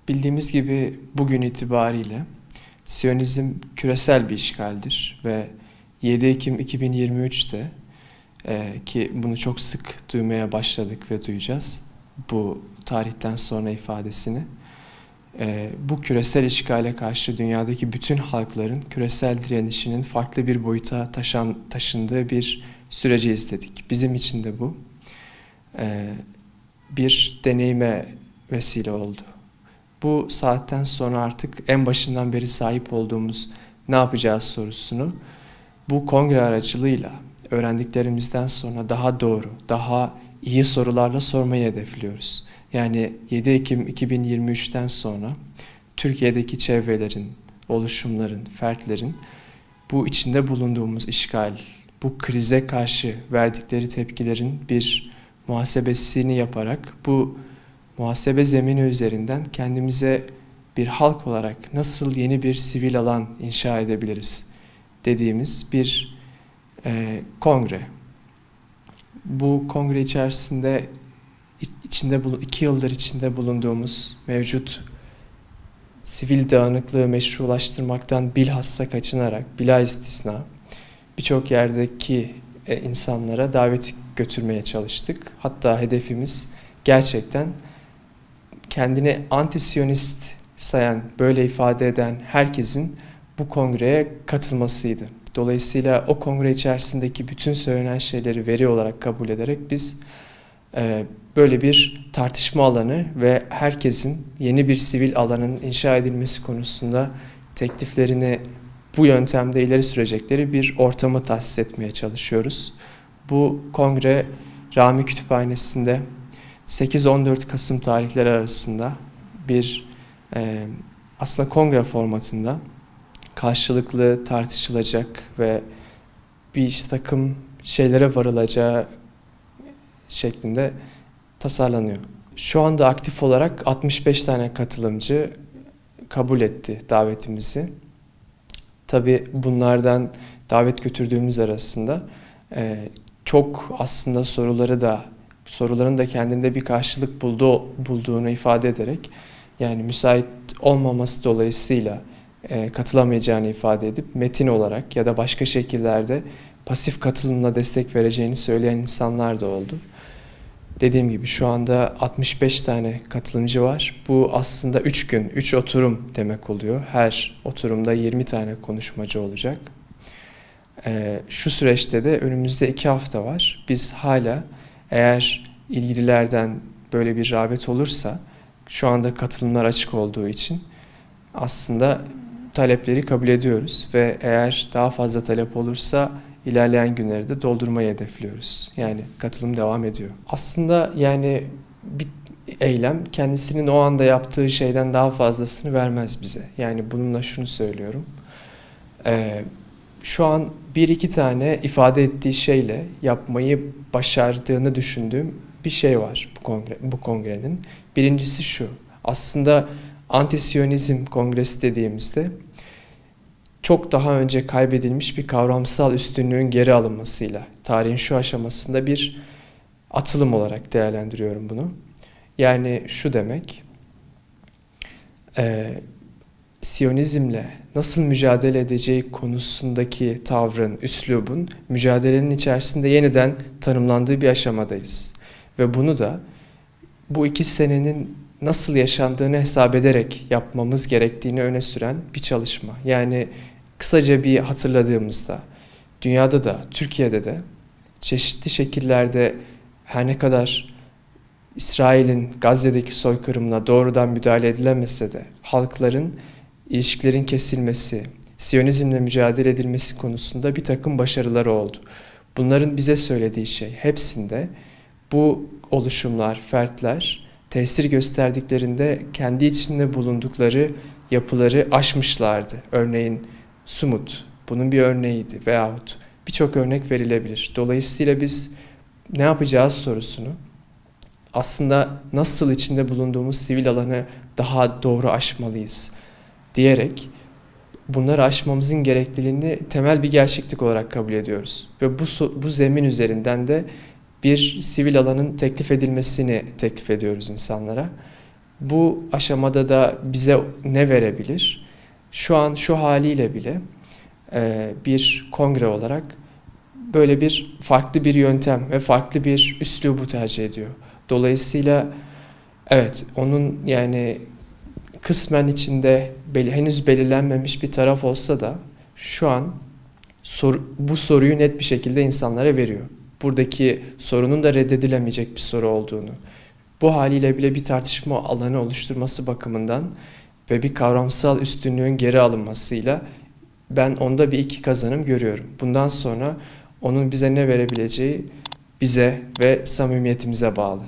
Bildiğimiz gibi bugün itibariyle Siyonizm küresel bir işgaldir ve 7 Ekim 2023'te ki bunu çok sık duymaya başladık ve duyacağız bu tarihten sonra ifadesini. Bu küresel işgale karşı dünyadaki bütün halkların küresel direnişinin farklı bir boyuta taşındığı bir süreci izledik. Bizim için de bu bir deneyime vesile oldu. Bu saatten sonra artık en başından beri sahip olduğumuz ne yapacağız sorusunu bu kongre aracılığıyla öğrendiklerimizden sonra daha doğru, daha iyi sorularla sormayı hedefliyoruz. Yani 7 Ekim 2023'ten sonra Türkiye'deki çevrelerin, oluşumların, fertlerin bu içinde bulunduğumuz işgal, bu krize karşı verdikleri tepkilerin bir muhasebesini yaparak bu muhasebe zemini üzerinden kendimize bir halk olarak nasıl yeni bir sivil alan inşa edebiliriz dediğimiz bir kongre. Bu kongre içerisinde 2 yıldır içinde bulunduğumuz mevcut sivil dağınıklığı meşrulaştırmaktan bilhassa kaçınarak bila istisna birçok yerdeki insanlara davet götürmeye çalıştık. Hatta hedefimiz gerçekten kendini anti-siyonist sayan, böyle ifade eden herkesin bu kongreye katılmasıydı. Dolayısıyla o kongre içerisindeki bütün söylenen şeyleri veri olarak kabul ederek biz böyle bir tartışma alanı ve herkesin yeni bir sivil alanın inşa edilmesi konusunda tekliflerini bu yöntemde ileri sürecekleri bir ortamı tahsis etmeye çalışıyoruz. Bu kongre Rami Kütüphanesi'nde 8-14 Kasım tarihleri arasında bir aslında kongre formatında karşılıklı tartışılacak ve bir takım şeylere varılacağı şeklinde tasarlanıyor. Şu anda aktif olarak 65 tane katılımcı kabul etti davetimizi. Tabii bunlardan davet götürdüğümüz arasında çok aslında soruların da kendinde bir karşılık bulduğunu ifade ederek, yani müsait olmaması dolayısıyla katılamayacağını ifade edip metin olarak ya da başka şekillerde pasif katılımla destek vereceğini söyleyen insanlar da oldu. Dediğim gibi şu anda 65 tane katılımcı var. Bu aslında 3 gün, 3 oturum demek oluyor. Her oturumda 20 tane konuşmacı olacak. Şu süreçte de önümüzde 2 hafta var. Biz hala, eğer ilgililerden böyle bir rağbet olursa, şu anda katılımlar açık olduğu için aslında talepleri kabul ediyoruz ve eğer daha fazla talep olursa ilerleyen günleri de doldurmayı hedefliyoruz. Yani katılım devam ediyor. Aslında yani bir eylem kendisinin o anda yaptığı şeyden daha fazlasını vermez bize. Yani bununla şunu söylüyorum. Şu an 1-2 tane ifade ettiği şeyle yapmayı başardığını düşündüğüm bir şey var bu kongrenin. Birincisi şu. Aslında anti-siyonizm kongresi dediğimizde çok daha önce kaybedilmiş bir kavramsal üstünlüğün geri alınmasıyla tarihin şu aşamasında bir atılım olarak değerlendiriyorum bunu. Yani şu demek, Siyonizmle nasıl mücadele edeceği konusundaki tavrın, üslubun mücadelenin içerisinde yeniden tanımlandığı bir aşamadayız. Ve bunu da bu 2 senenin nasıl yaşandığını hesap ederek yapmamız gerektiğini öne süren bir çalışma. Yani kısaca bir hatırladığımızda dünyada da Türkiye'de de çeşitli şekillerde her ne kadar İsrail'in Gazze'deki soykırımına doğrudan müdahale edilemese de halkların ilişkilerin kesilmesi, Siyonizmle mücadele edilmesi konusunda bir takım başarıları oldu. Bunların bize söylediği şey hepsinde bu oluşumlar, fertler tesir gösterdiklerinde kendi içinde bulundukları yapıları aşmışlardı. Örneğin Sumut bunun bir örneğiydi veyahut birçok örnek verilebilir. Dolayısıyla biz ne yapacağız sorusunu aslında nasıl içinde bulunduğumuz sivil alanı daha doğru aşmalıyız diyerek bunları aşmamızın gerekliliğini temel bir gerçeklik olarak kabul ediyoruz. Ve bu zemin üzerinden de bir sivil alanın teklif edilmesini teklif ediyoruz insanlara. Bu aşamada da bize ne verebilir? Şu an şu haliyle bile bir kongre olarak böyle bir farklı bir yöntem ve farklı bir üslubu tercih ediyor. Dolayısıyla evet, onun yani kısmen içinde henüz belirlenmemiş bir taraf olsa da şu an bu soruyu net bir şekilde insanlara veriyor. Buradaki sorunun da reddedilemeyecek bir soru olduğunu, bu haliyle bile bir tartışma alanı oluşturması bakımından ve bir kavramsal üstünlüğün geri alınmasıyla ben onda bir iki kazanım görüyorum. Bundan sonra onun bize ne verebileceği bize ve samimiyetimize bağlı.